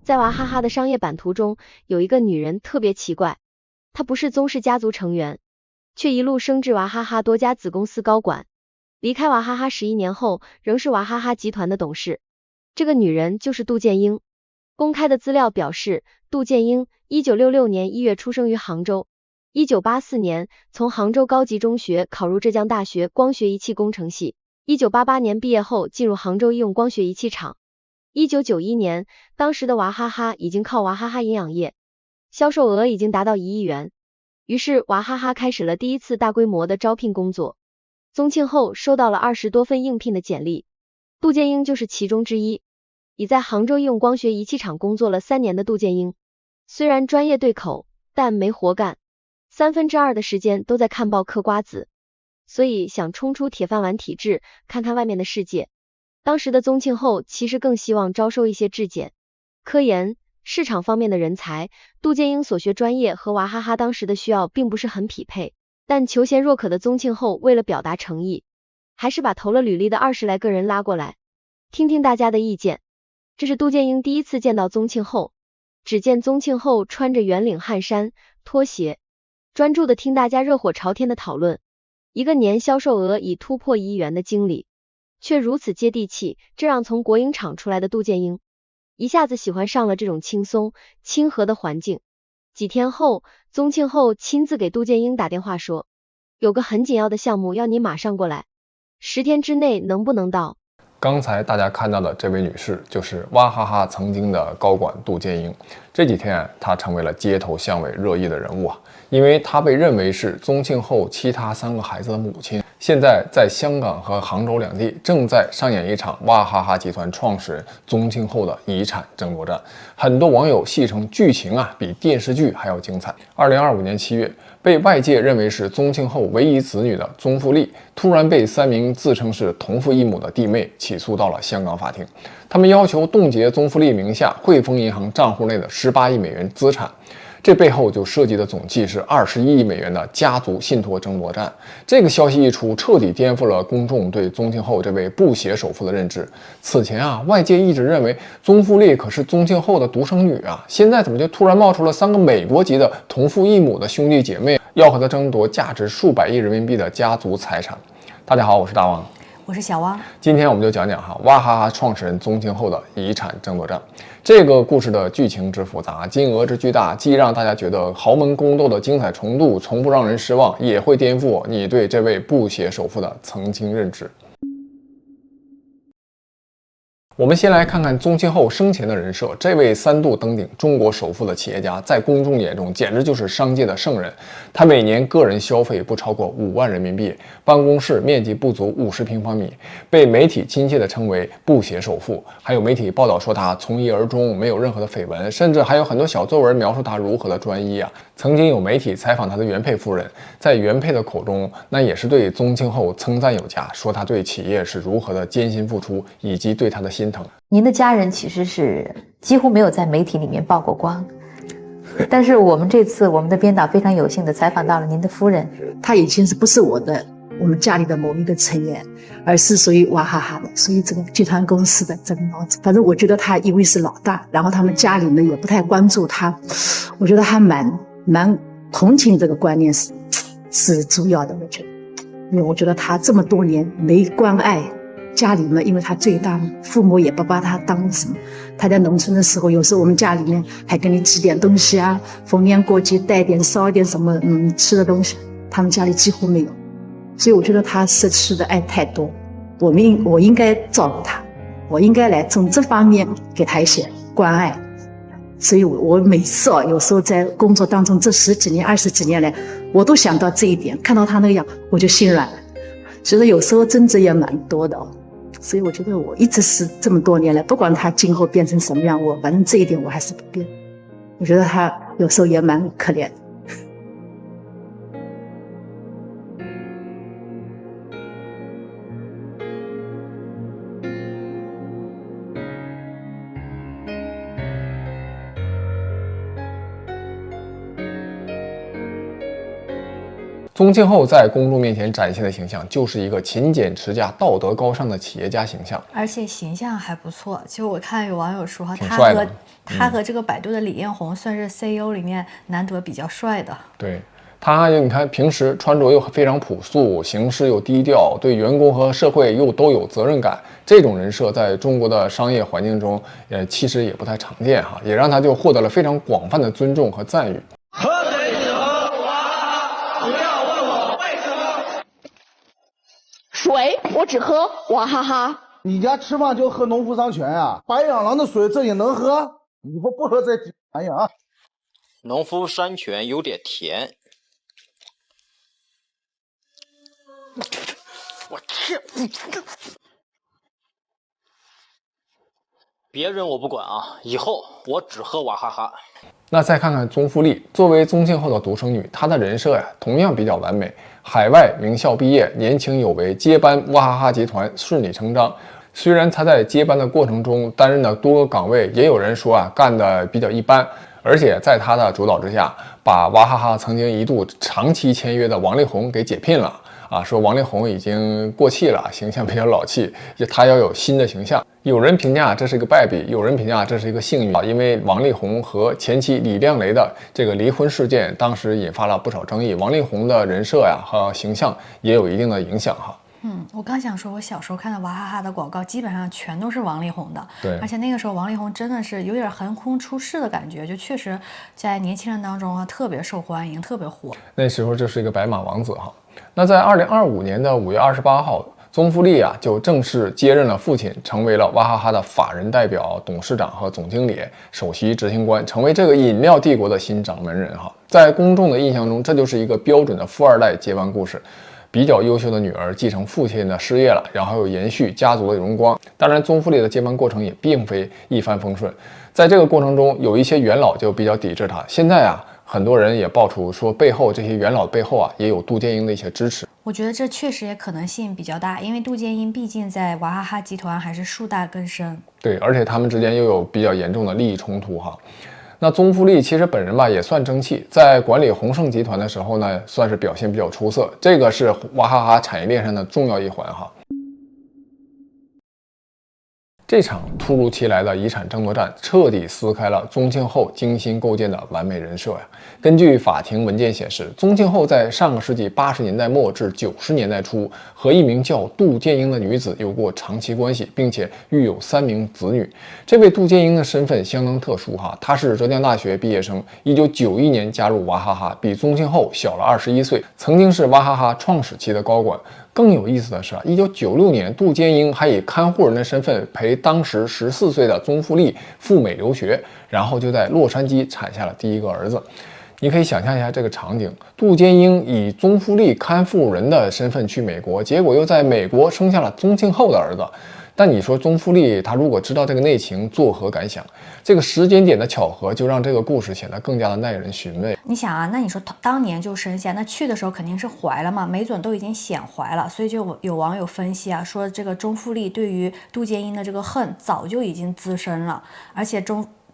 在娃哈哈的商业版图中，有一个女人特别奇怪，她不是宗氏家族成员，却一路升至娃哈哈多家子公司高管。离开娃哈哈11年后，仍是娃哈哈集团的董事。这个女人就是杜建英。公开的资料表示，杜建英1966年1月出生于杭州，1984年从杭州高级中学考入浙江大学光学仪器工程系，1988年毕业后进入杭州医用光学仪器厂。1991年，当时的娃哈哈已经靠娃哈哈营养液，销售额已经达到1亿元。于是娃哈哈开始了第一次大规模的招聘工作。宗庆后收到了20多份应聘的简历，杜建英就是其中之一。已在杭州医用光学仪器厂工作了3年的杜建英，虽然专业对口，但没活干，2/3的时间都在看报嗑瓜子，所以想冲出铁饭碗体制，看看外面的世界。当时的宗庆后其实更希望招收一些质检、科研、市场方面的人才。杜建英所学专业和娃哈哈当时的需要并不是很匹配，但求贤若渴的宗庆后为了表达诚意，还是把投了履历的20来个人拉过来，听听大家的意见。这是杜建英第一次见到宗庆后，只见宗庆后穿着圆领汗衫、拖鞋，专注的听大家热火朝天的讨论。一个年销售额已突破1亿元的经理，却如此接地气，这让从国营厂出来的杜建英一下子喜欢上了这种轻松、亲和的环境。几天后，宗庆后亲自给杜建英打电话说，有个很紧要的项目要你马上过来，10天之内能不能到？刚才大家看到的这位女士，就是娃哈哈曾经的高管杜建英。这几天她成为了街头巷尾热议的人物啊，因为她被认为是宗庆后其他3个孩子的母亲。现在在香港和杭州两地正在上演一场娃哈哈集团创始人宗庆后的遗产争夺战。很多网友戏称剧情比电视剧还要精彩。2025年7月，被外界认为是宗庆后唯一子女的宗馥莉，突然被3名自称是同父异母的弟妹起诉到了香港法庭。他们要求冻结宗馥莉名下汇丰银行账户内的18亿美元资产。这背后就涉及的总计是21亿美元的家族信托争夺战。这个消息一出，彻底颠覆了公众对宗庆后这位不写首富的认知。此前外界一直认为宗馥莉可是宗庆后的独生女现在怎么就突然冒出了3个美国籍的同父异母的兄弟姐妹，要和他争夺价值数百亿人民币的家族财产？大家好，我是大王。我是小汪，今天我们就讲讲娃哈哈创始人宗庆后的遗产争夺战。这个故事的剧情之复杂，金额之巨大，既让大家觉得豪门宫斗的精彩程度从不让人失望，也会颠覆你对这位不写首富的曾经认知。我们先来看看宗庆后生前的人设。这位3度登顶中国首富的企业家，在公众眼中简直就是商界的圣人。他每年个人消费不超过5万人民币，办公室面积不足50平方米，被媒体亲切地称为不写首富。还有媒体报道说他从一而终，没有任何的绯闻，甚至还有很多小作文描述他如何的专一曾经有媒体采访他的原配夫人，在原配的口中，那也是对宗庆后称赞有加，说他对企业是如何的艰辛付出，以及对他的心疼。您的家人其实是几乎没有在媒体里面曝过光，但是我们这次我们的编导非常有幸的采访到了您的夫人。她以前不是我们家里的某一个成员，而是属于娃哈哈的，属于这个集团公司的这个老子。反正我觉得他因为是老大，然后他们家里呢也不太关注他，我觉得他蛮同情这个观念是主要的。因为我觉得他这么多年没关爱家里面，因为他最大，父母也不把他当什么。他在农村的时候，有时候我们家里面还给你寄点东西逢年过节带点烧一点什么吃的东西，他们家里几乎没有。所以我觉得他失去的爱太多，我应该照顾他，我应该来从这方面给他一些关爱。所以我每次有时候在工作当中这10几年20几年来，我都想到这一点，看到他那个样我就心软了。觉得有时候争执也蛮多的所以我觉得我一直是这么多年来，不管他今后变成什么样，反正这一点我还是不变。我觉得他有时候也蛮可怜的。宗庆后在公众面前展现的形象就是一个勤俭持家、道德高尚的企业家形象，而且形象还不错。其实我看有网友说哈，他和这个百度的李彦宏算是 CEO 里面难得比较帅的。对。他你看平时穿着又非常朴素，行事又低调，对员工和社会又都有责任感，这种人设在中国的商业环境中，其实也不太常见哈，也让他就获得了非常广泛的尊重和赞誉。喝水只喝娃哈哈，不要问我为什么。水我只喝娃哈哈。你家吃饭就喝农夫山泉啊？白养狼的水这也能喝？以后不喝这玩意啊。农夫山泉有点甜。我天！别人我不管啊，以后我只喝娃哈哈。那再看看宗馥莉，作为宗庆后的独生女，她的人设呀同样比较完美。海外名校毕业，年轻有为，接班娃哈哈集团顺理成章。虽然她在接班的过程中担任了多个岗位，也有人说啊干得比较一般，而且在她的主导之下，把娃哈哈曾经一度长期签约的王力宏给解聘了。说王力宏已经过气了，形象比较老气，他要有新的形象。有人评价这是一个败笔，有人评价这是一个幸运，因为王力宏和前妻李亮雷的这个离婚事件，当时引发了不少争议，王力宏的人设呀和形象也有一定的影响哈。我刚想说，我小时候看的娃哈哈的广告，基本上全都是王力宏的。对，而且那个时候王力宏真的是有点横空出世的感觉，就确实在年轻人当中特别受欢迎，特别火。那时候就是一个白马王子哈。那在2025年的5月28号，宗馥莉就正式接任了父亲，成为了娃哈哈的法人代表、董事长和总经理、首席执行官，成为这个饮料帝国的新掌门人哈。在公众的印象中，这就是一个标准的富二代接班故事。比较优秀的女儿继承父亲的事业了，然后又延续家族的荣光。当然，宗馥莉的接班过程也并非一帆风顺，在这个过程中，有一些元老就比较抵制他。现在很多人也爆出说，背后这些元老背后也有杜建英的一些支持。我觉得这确实也可能性比较大，因为杜建英毕竟在娃哈哈集团还是树大根深。对，而且他们之间又有比较严重的利益冲突哈。那宗馥莉其实本人也算争气，在管理宏盛集团的时候呢，算是表现比较出色，这个是娃哈哈产业链上的重要一环哈。这场突如其来的遗产争夺战，彻底撕开了宗庆后精心构建的完美人设呀。根据法庭文件显示，宗庆后在上个世纪80年代末至90年代初，和一名叫杜建英的女子有过长期关系，并且育有3名子女。这位杜建英的身份相当特殊哈，她是浙江大学毕业生，1991年加入娃哈哈，比宗庆后小了21岁，曾经是娃哈哈创始期的高管。更有意思的是，1996年，杜建英还以看护人的身份陪当时14岁的宗馥莉赴美留学，然后就在洛杉矶产下了第一个儿子。你可以想象一下这个场景，杜建英以宗馥莉看护人的身份去美国，结果又在美国生下了宗庆后的儿子。但你说宗馥莉她如果知道这个内情，作何感想？这个时间点的巧合，就让这个故事显得更加的耐人寻味。你想那你说当年就生下，那去的时候肯定是怀了嘛，没准都已经显怀了，所以就有网友分析说这个宗馥莉对于杜建英的这个恨早就已经滋生了，而且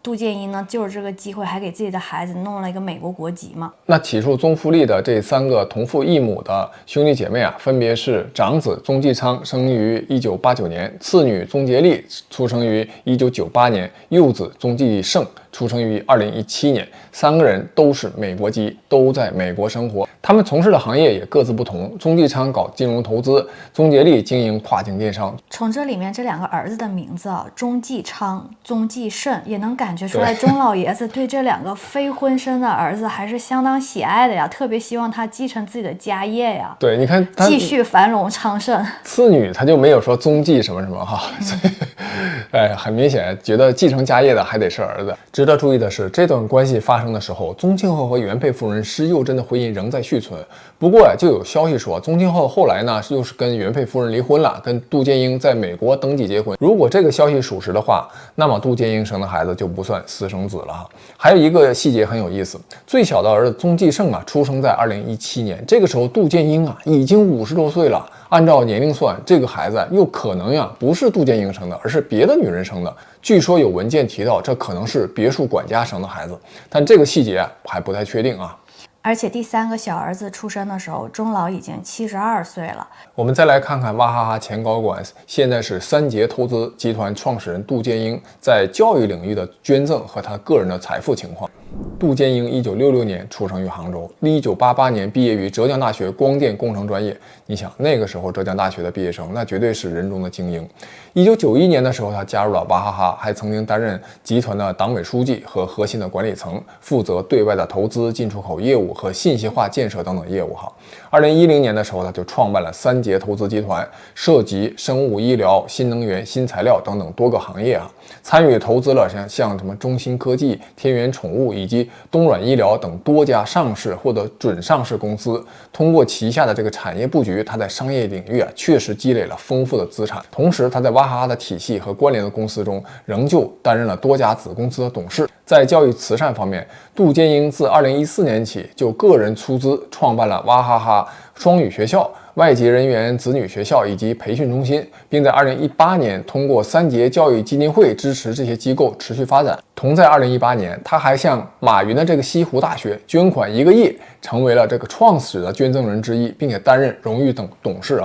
杜建英呢，就是这个机会还给自己的孩子弄了一个美国国籍嘛。那起诉宗馥莉的这3个同父异母的兄弟姐妹分别是长子宗继昌，生于1989年，次女宗杰莉出生于1998年，幼子宗继盛出生于2017年。3个人都是美国籍，都在美国生活。他们从事的行业也各自不同，宗继昌搞金融投资，宗杰莉经营跨境电商。从这里面这2个儿子的名字宗继昌、宗继盛，也能感觉出来钟老爷子对这2个非婚生的儿子还是相当喜爱的呀，特别希望他继承自己的家业呀。对，你看他继续繁荣昌盛。次女他就没有说宗继什么什么哈，所以很明显觉得继承家业的还得是儿子。值得注意的是，这段关系发生的时候，宗庆后和原配夫人施幼珍的婚姻仍在续存。不过就有消息说，宗庆后后来呢又是跟原配夫人离婚了，跟杜建英在美国登记结婚。如果这个消息属实的话，那么杜建英生的孩子就不算私生子了哈。还有一个细节很有意思，最小的儿子宗继盛出生在2017年，这个时候杜建英已经50多岁了。按照年龄算，这个孩子又可能不是杜建英生的，而是别的女人生的。据说有文件提到，这可能是别墅管家生的孩子，但这个细节还不太确定啊。而且第3个小儿子出生的时候，钟老已经72岁了。我们再来看看娃哈哈前高管，现在是三杰投资集团创始人杜建英在教育领域的捐赠和他个人的财富情况。杜建英1966年出生于杭州，1988年毕业于浙江大学光电工程专业。你想那个时候浙江大学的毕业生那绝对是人中的精英。1991年的时候，他加入了娃哈哈，还曾经担任集团的党委书记和核心的管理层，负责对外的投资、进出口业务和信息化建设等等业务。2010年的时候，他就创办了三杰投资集团，涉及生物医疗、新能源、新材料等等多个行业参与投资了像什么中芯科技、天元宠物以及东软医疗等多家上市或者准上市公司。通过旗下的这个产业布局，他在商业领域确实积累了丰富的资产。同时，他在娃哈哈的体系和关联的公司中，仍旧担任了多家子公司的董事。在教育慈善方面，杜建英自2014年起就个人出资创办了娃哈哈双语学校、外籍人员子女学校以及培训中心，并在2018年通过三杰教育基金会支持这些机构持续发展。同在2018年，他还向马云的这个西湖大学捐款1个亿，成为了这个创始的捐赠人之一，并且担任荣誉等董事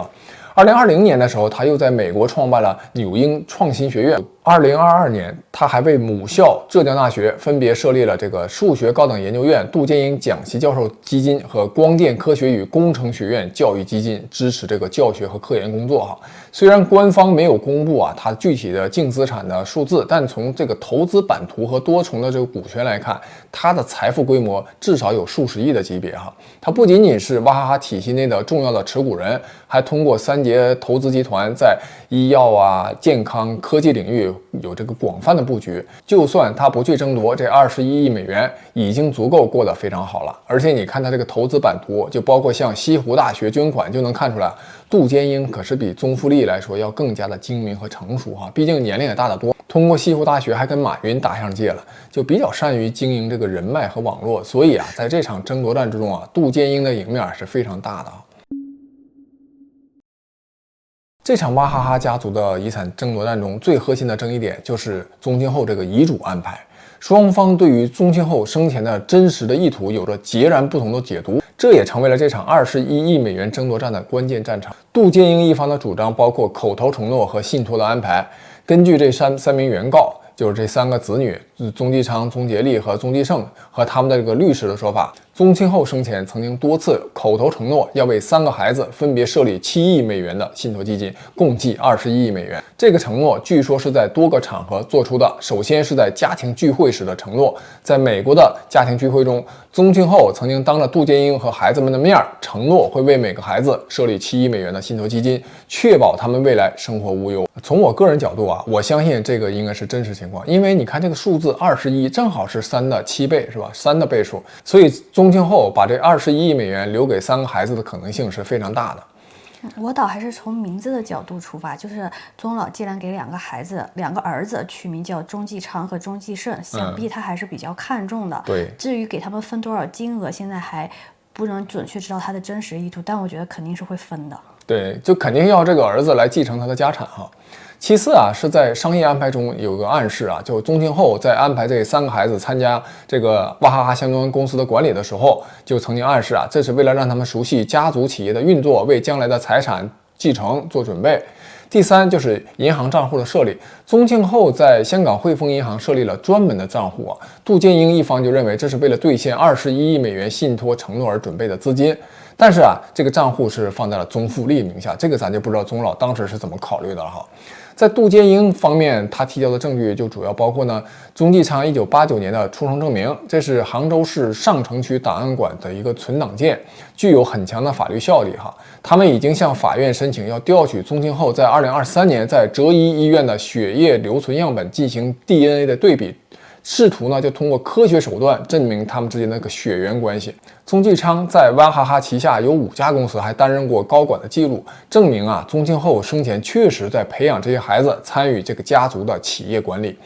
2020年的时候，他又在美国创办了纽英创新学院。2022年，他还为母校浙江大学分别设立了这个数学高等研究院杜建英讲席教授基金和光电科学与工程学院教育基金，支持这个教学和科研工作虽然官方没有公布他具体的净资产的数字，但从这个投资版图和多重的这个股权来看，他的财富规模至少有数十亿的级别他不仅仅是娃哈哈体系内的重要的持股人，还通过三杰投资集团在医药健康科技领域有这个广泛的布局。就算他不去争夺这21亿美元，已经足够过得非常好了。而且你看他这个投资版图，就包括向西湖大学捐款，就能看出来杜建英可是比宗馥莉来说要更加的精明和成熟毕竟年龄也大得多。通过西湖大学还跟马云打上界了，就比较善于经营这个人脉和网络。所以在这场争夺战之中杜建英的赢面是非常大的这场娃哈哈家族的遗产争夺战中，最核心的争议点就是宗庆后这个遗嘱安排。双方对于宗庆后生前的真实的意图有着截然不同的解读，这也成为了这场21亿美元争夺战的关键战场。杜建英一方的主张包括口头承诺和信托的安排。根据这三名原告，就是这3个子女宗继昌、宗杰利和宗继胜和他们的这个律师的说法，宗庆后生前曾经多次口头承诺要为3个孩子分别设立7亿美元的信托基金，共计21亿美元。这个承诺据说是在多个场合做出的。首先是在家庭聚会时的承诺，在美国的家庭聚会中，宗庆后曾经当着杜建英和孩子们的面承诺会为每个孩子设立7亿美元的信托基金，确保他们未来生活无忧。从我个人角度我相信这个应该是真实情况，因为你看这个数字21正好是3的7倍，是吧？3的倍数，所以宗庆后把这21亿美元留给3个孩子的可能性是非常大的。我倒还是从名字的角度出发，就是宗老既然给2个儿子取名叫钟继昌和钟继胜，想必他还是比较看重的。对，至于给他们分多少金额，现在还不能准确知道他的真实意图，但我觉得肯定是会分的。对，就肯定要这个儿子来继承他的家产其次是在商业安排中有个暗示就宗庆后在安排这3个孩子参加这个娃哈哈相关公司的管理的时候，就曾经暗示这是为了让他们熟悉家族企业的运作，为将来的财产继承做准备。第三就是银行账户的设立，宗庆后在香港汇丰银行设立了专门的账户杜建英一方就认为这是为了兑现21亿美元信托承诺而准备的资金。但是这个账户是放在了宗馥莉名下，这个咱就不知道宗老当时是怎么考虑的了在杜建英方面，他提交的证据就主要包括宗继昌1989年的出生证明，这是杭州市上城区档案馆的一个存档件，具有很强的法律效力他们已经向法院申请要调取宗庆后在2023年在浙医医院的血液留存样本进行 DNA 的对比，试图就通过科学手段证明他们之间的血缘关系。宗继昌在娃哈哈旗下有5家公司，还担任过高管的记录，证明宗庆后生前确实在培养这些孩子参与这个家族的企业管理。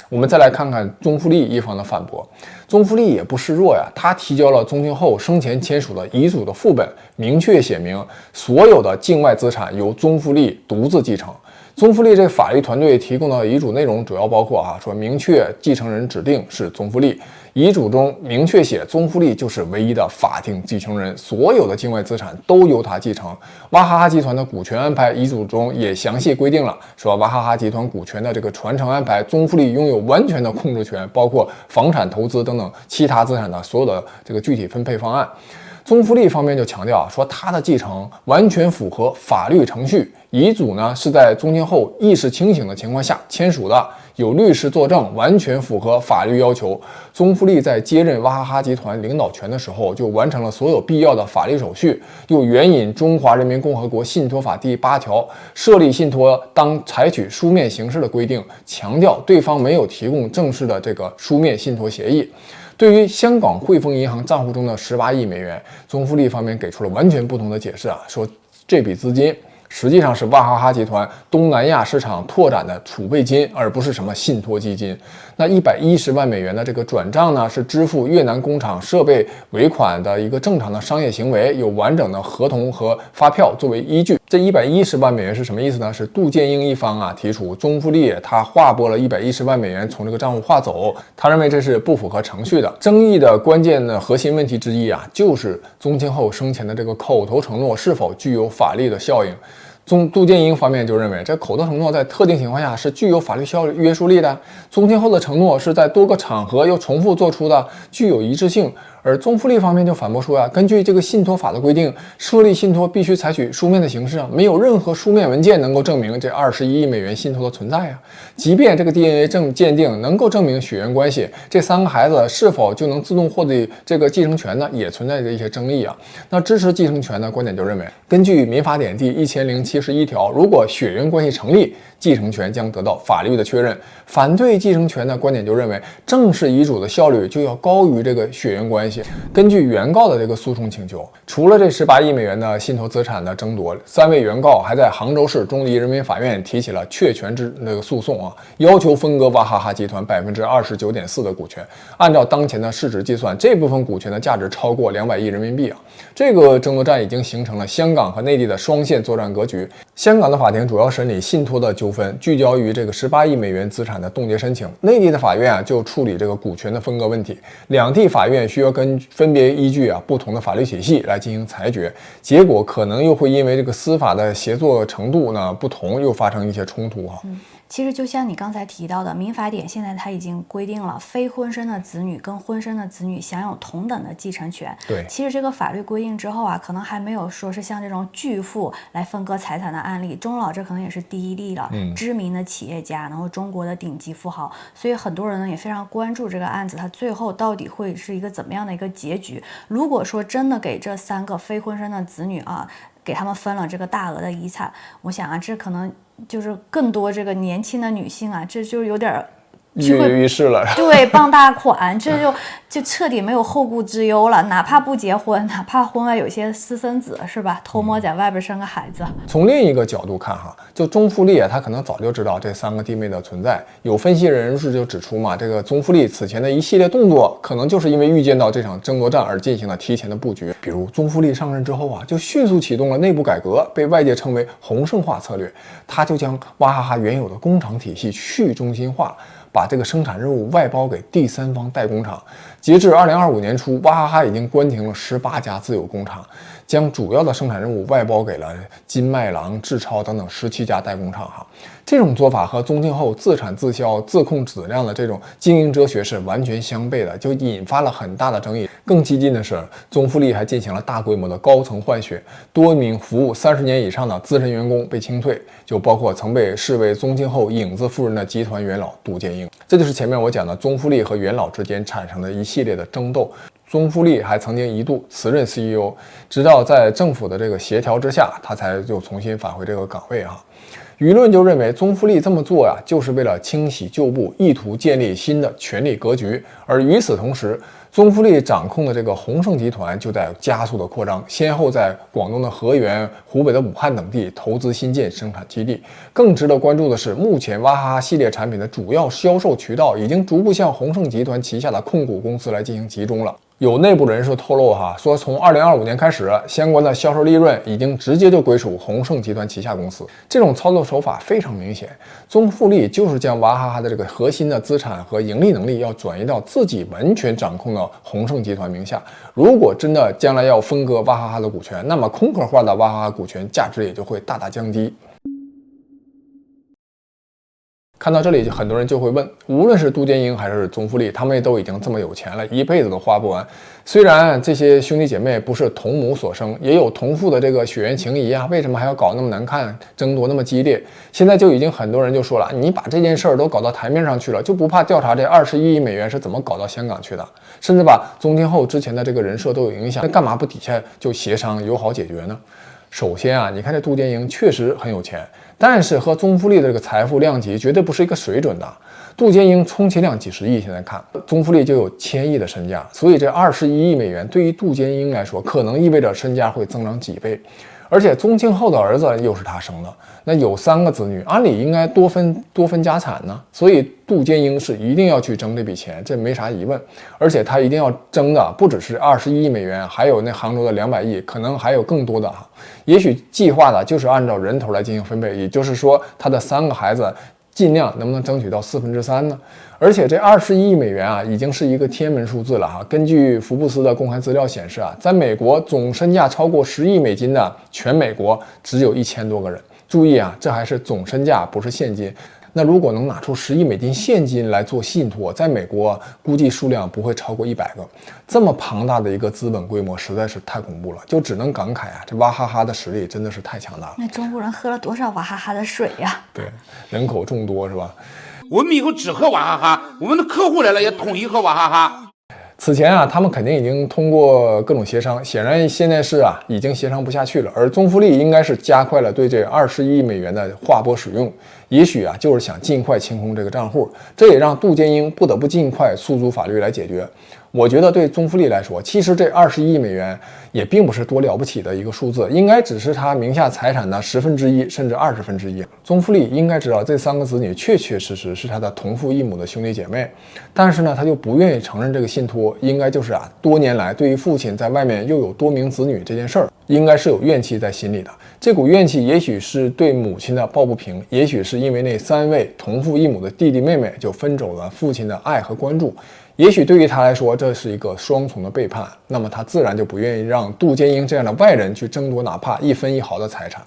我们再来看看宗馥莉一方的反驳。宗馥莉也不示弱他提交了宗庆后生前签署的遗嘱的副本，明确写明所有的境外资产由宗馥莉独自继承。宗馥莉这个法律团队提供的遗嘱内容主要包括说明确继承人指定是宗馥莉，遗嘱中明确写宗馥莉就是唯一的法定继承人，所有的境外资产都由他继承。娃哈哈集团的股权安排遗嘱中也详细规定了，说娃哈哈集团股权的这个传承安排，宗馥莉拥有完全的控制权，包括房产投资等等其他资产的所有的这个具体分配方案。宗馥莉方面就强调说，他的继承完全符合法律程序，遗嘱呢是在宗庆后意识清醒的情况下签署的，有律师作证，完全符合法律要求。宗馥莉在接任娃哈哈集团领导权的时候，就完成了所有必要的法律手续，又援引《中华人民共和国信托法》第8条，设立信托当采取书面形式的规定，强调对方没有提供正式的这个书面信托协议。对于香港汇丰银行账户中的18亿美元，宗馥莉方面给出了完全不同的解释说这笔资金实际上是娃哈哈集团东南亚市场拓展的储备金，而不是什么信托基金。那110万美元的这个转账呢，是支付越南工厂设备尾款的一个正常的商业行为，有完整的合同和发票作为依据。这110万美元是什么意思呢？是杜建英一方提出宗馥莉他划拨了110万美元从这个账户划走，他认为这是不符合程序的。争议的关键的核心问题之一就是宗庆后生前的这个口头承诺是否具有法律的效应。杜建英方面就认为，这口头承诺在特定情况下是具有法律约束力的。宗庆后的承诺是在多个场合又重复做出的，具有一致性。而宗馥莉方面就反驳说根据这个信托法的规定，设立信托必须采取书面的形式没有任何书面文件能够证明这21亿美元信托的存在即便这个 DNA 鉴定能够证明血缘关系，这3个孩子是否就能自动获得这个继承权呢，也存在着一些争议那支持继承权的观点就认为，根据民法典第1071条，如果血缘关系成立，继承权将得到法律的确认。反对继承权的观点就认为，正式遗嘱的效率就要高于这个血缘关系。根据原告的这个诉讼请求，除了这18亿美元的信托资产的争夺，3位原告还在杭州市中级人民法院提起了确权那个诉讼要求分割娃哈哈集团29.4%的股权。按照当前的市值计算，这部分股权的价值超过200亿人民币这个争夺战已经形成了香港和内地的双线作战格局。香港的法庭主要审理信托的纠纷，聚焦于这个18亿美元资产的冻结申请；内地的法院就处理这个股权的分割问题。两地法院需要分别依据不同的法律体系来进行裁决，结果可能又会因为这个司法的协作程度呢不同，又发生一些冲突其实就像你刚才提到的，民法典现在它已经规定了非婚生的子女跟婚生的子女享有同等的继承权。对，其实这个法律规定之后可能还没有说是像这种巨富来分割财产的案例。钟老这可能也是第一例了，知名的企业家，然后中国的顶级富豪，所以很多人呢也非常关注这个案子，它最后到底会是一个怎么样的一个结局。如果说真的给这3个非婚生的子女给他们分了这个大额的遗产，我想这可能就是更多这个年轻的女性这就有点跃跃欲试了，对，傍大款，这就彻底没有后顾之忧了。哪怕不结婚，哪怕婚外有些私生子，是吧？偷摸在外边生个孩子。从另一个角度看就宗馥莉他可能早就知道这3个弟妹的存在。有分析人士就指出这个宗馥莉此前的一系列动作，可能就是因为预见到这场争夺战而进行了提前的布局。比如宗馥莉上任之后就迅速启动了内部改革，被外界称为洪盛化策略。他就将娃哈哈原有的工厂体系去中心化，把这个生产任务外包给第三方代工厂。截至2025年初，娃哈哈已经关停了18家自有工厂，将主要的生产任务外包给了金麦郎、志超等等17家代工厂这种做法和宗庆后自产自销、自控质量的这种经营哲学是完全相悖的，就引发了很大的争议。更激进的是，宗馥莉还进行了大规模的高层换血，多名服务30年以上的资深员工被清退，就包括曾被视为宗庆后影子夫人的集团元老杜建英。这就是前面我讲的宗馥莉和元老之间产生的一系列的争斗。宗馥莉还曾经一度辞任 CEO， 直到在政府的这个协调之下，他才就重新返回这个岗位舆论就认为宗馥莉这么做就是为了清洗旧部，意图建立新的权力格局。而与此同时，宗馥莉掌控的这个鸿盛集团就在加速的扩张，先后在广东的河源、湖北的武汉等地投资新建生产基地。更值得关注的是，目前娃哈哈系列产品的主要销售渠道已经逐步向鸿盛集团旗下的控股公司来进行集中了。有内部人士透露说从2025年开始，相关的销售利润已经直接就归属宏盛集团旗下公司。这种操作手法非常明显，中富力就是将娃哈哈的这个核心的资产和盈利能力要转移到自己完全掌控的宏盛集团名下。如果真的将来要分割娃哈哈的股权，那么空壳化的娃哈哈股权价值也就会大大降低。看到这里，很多人就会问，无论是杜建英还是宗馥莉，他们都已经这么有钱了，一辈子都花不完。虽然这些兄弟姐妹不是同母所生，也有同父的这个血缘情谊啊，为什么还要搞那么难看，争夺那么激烈？现在就已经很多人就说了，你把这件事儿都搞到台面上去了，就不怕调查这21亿美元是怎么搞到香港去的？甚至把宗庆后之前的这个人设都有影响，那干嘛不底下就协商友好解决呢？首先你看这杜建英确实很有钱，但是和宗馥莉的这个财富量级绝对不是一个水准的。杜建英充其量几十亿，现在看宗馥莉就有1000亿的身价，所以这21亿美元对于杜建英来说，可能意味着身价会增长几倍。而且宗庆后的儿子又是他生的，那有3个子女，按理应该多分家产呢。所以杜建英是一定要去争这笔钱，这没啥疑问。而且他一定要争的不只是21亿美元，还有那杭州的200亿，可能还有更多的也许计划的就是按照人头来进行分配，也就是说他的3个孩子尽量能不能争取到3/4呢？而且这21亿美元已经是一个天文数字了根据福布斯的公开资料显示在美国总身价超过10亿美金的全美国只有1000多个人。注意这还是总身价，不是现金。那如果能拿出10亿美金现金来做信托，在美国估计数量不会超过100个。这么庞大的一个资本规模实在是太恐怖了，就只能感慨这娃哈哈的实力真的是太强大了。那中国人喝了多少娃哈哈的水呀？对，人口众多是吧？我们以后只喝娃哈哈，我们的客户来了也统一喝娃哈哈。此前他们肯定已经通过各种协商，显然现在是已经协商不下去了。而宗馥莉应该是加快了对这21亿美元的划拨使用，也许就是想尽快清空这个账户，这也让杜建英不得不尽快诉诸法律来解决。我觉得对宗馥莉来说，其实这21亿美元也并不是多了不起的一个数字，应该只是他名下财产的1/10甚至1/20。宗馥莉应该知道这3个子女确确实实是他的同父异母的兄弟姐妹，但是呢，他就不愿意承认这个信托，应该就是多年来对于父亲在外面又有多名子女这件事儿，应该是有怨气在心里的。这股怨气也许是对母亲的抱不平，也许是因为那3位同父异母的弟弟妹妹就分走了父亲的爱和关注。也许对于他来说，这是一个双重的背叛，那么他自然就不愿意让杜建英这样的外人去争夺哪怕1分1毫的财产。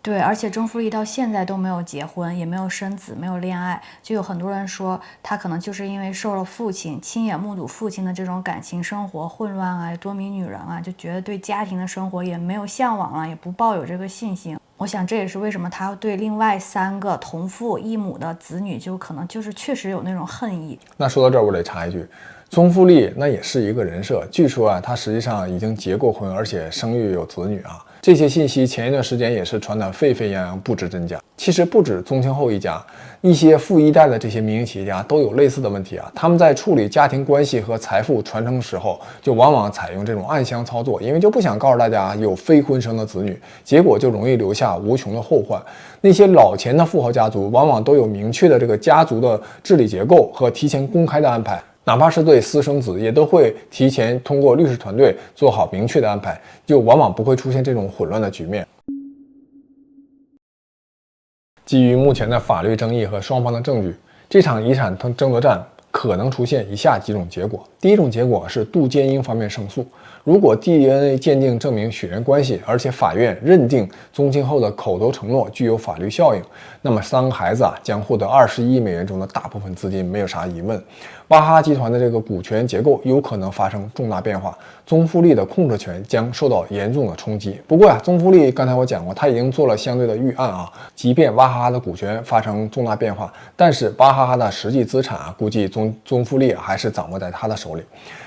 对，而且钟馥莉到现在都没有结婚，也没有生子，没有恋爱，就有很多人说她可能就是因为受了父亲亲眼目睹父亲的这种感情生活混乱多名女人就觉得对家庭的生活也没有向往了，也不抱有这个信心。我想这也是为什么他对另外3个同父异母的子女就可能就是确实有那种恨意。那说到这儿，我得插一句，宗馥莉那也是一个人设，据说她实际上已经结过婚，而且生育有子女这些信息前一段时间也是传得沸沸扬扬，不知真假。其实不止宗庆后一家，一些富一代的这些民营企业家都有类似的问题他们在处理家庭关系和财富传承时候，就往往采用这种暗箱操作，因为就不想告诉大家有非婚生的子女，结果就容易留下无穷的后患。那些老钱的富豪家族往往都有明确的这个家族的治理结构和提前公开的安排，哪怕是对私生子，也都会提前通过律师团队做好明确的安排，就往往不会出现这种混乱的局面。基于目前的法律争议和双方的证据，这场遗产争夺战可能出现以下几种结果。第一种结果是杜建英方面胜诉，如果 DNA 鉴定证明血缘关系，而且法院认定宗庆后的口头承诺具有法律效应，那么3个孩子将获得21亿美元中的大部分资金，没有啥疑问。娃哈哈集团的这个股权结构有可能发生重大变化，宗馥莉的控制权将受到严重的冲击。不过宗馥莉刚才我讲过，他已经做了相对的预案即便娃哈哈的股权发生重大变化，但是娃哈哈的实际资产估计宗馥莉还是掌握在他的手里。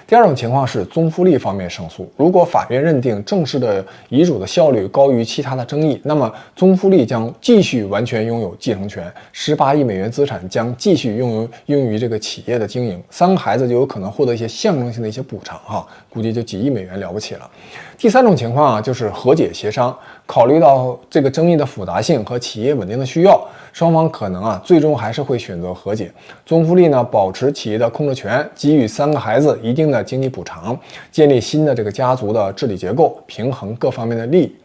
第二种情况是宗馥莉方面胜诉，如果法院认定正式的遗嘱的效率高于其他的争议，那么宗馥莉将继续完全拥有继承权，18亿美元资产将继续用于这个企业的经营。营，3个孩子就有可能获得一些象征性的一些补偿哈，估计就几亿美元了不起了。第3种情况啊，就是和解协商，考虑到这个争议的复杂性和企业稳定的需要，双方可能啊最终还是会选择和解。宗馥莉呢保持企业的控制权，给予3个孩子一定的经济补偿，建立新的这个家族的治理结构，平衡各方面的利益。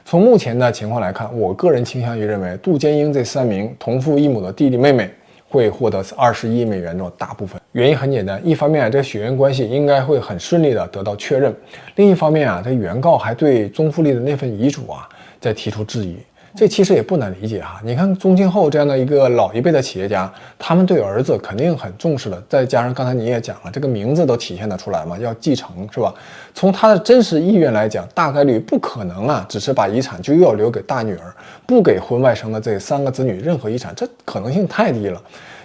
从目前的情况来看，我个人倾向于认为杜坚英这3名同父异母的弟弟妹妹会获得20亿美元的大部分。原因很简单，一方面这血缘关系应该会很顺利的得到确认，另一方面啊，这原告还对宗馥莉的那份遗嘱啊在提出质疑。这其实也不难理解哈，你看宗庆后这样的一个老一辈的企业家，他们对儿子肯定很重视的，再加上刚才你也讲了，这个名字都体现得出来嘛，要继承是吧？从他的真实意愿来讲，大概率不可能啊，只是把遗产就要留给大女儿，不给婚外生的这3个子女任何遗产，这可能性太低了。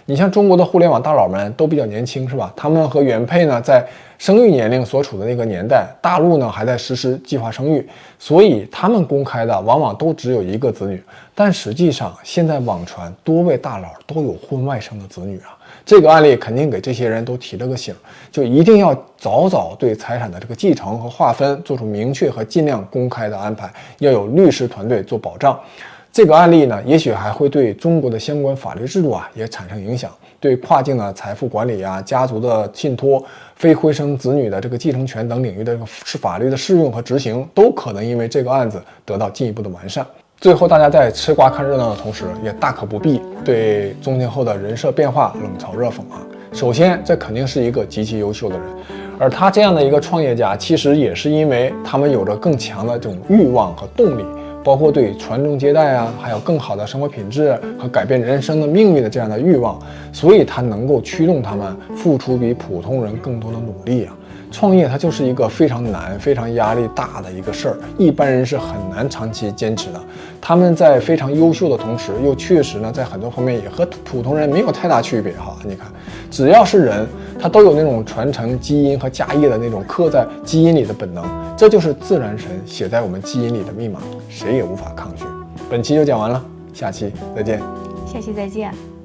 你像中国的互联网大佬们都比较年轻是吧？他们和原配呢在生育年龄所处的那个年代，大陆呢还在实施计划生育，所以他们公开的往往都只有1个子女，但实际上现在网传多位大佬都有婚外生的子女啊。这个案例肯定给这些人都提了个醒，就一定要早早对财产的这个继承和划分做出明确和尽量公开的安排，要有律师团队做保障。这个案例呢，也许还会对中国的相关法律制度啊也产生影响，对跨境的财富管理啊、家族的信托、非婚生子女的这个继承权等领域的这个法律的适用和执行，都可能因为这个案子得到进一步的完善。最后，大家在吃瓜看热闹的同时，也大可不必对宗庆后的人设变化冷嘲热讽啊。首先，这肯定是一个极其优秀的人，而他这样的一个创业家，其实也是因为他们有着更强的这种欲望和动力。包括对传宗接代啊，还有更好的生活品质和改变人生的命运的这样的欲望，所以他能够驱动他们付出比普通人更多的努力啊。创业它就是一个非常难、非常压力大的一个事儿，一般人是很难长期坚持的。他们在非常优秀的同时，又确实呢，在很多方面也和普通人没有太大区别哈。你看，只要是人，他都有那种传承基因和家业的那种刻在基因里的本能，这就是自然神写在我们基因里的密码，谁也无法抗拒。本期就讲完了，下期再见。下期再见。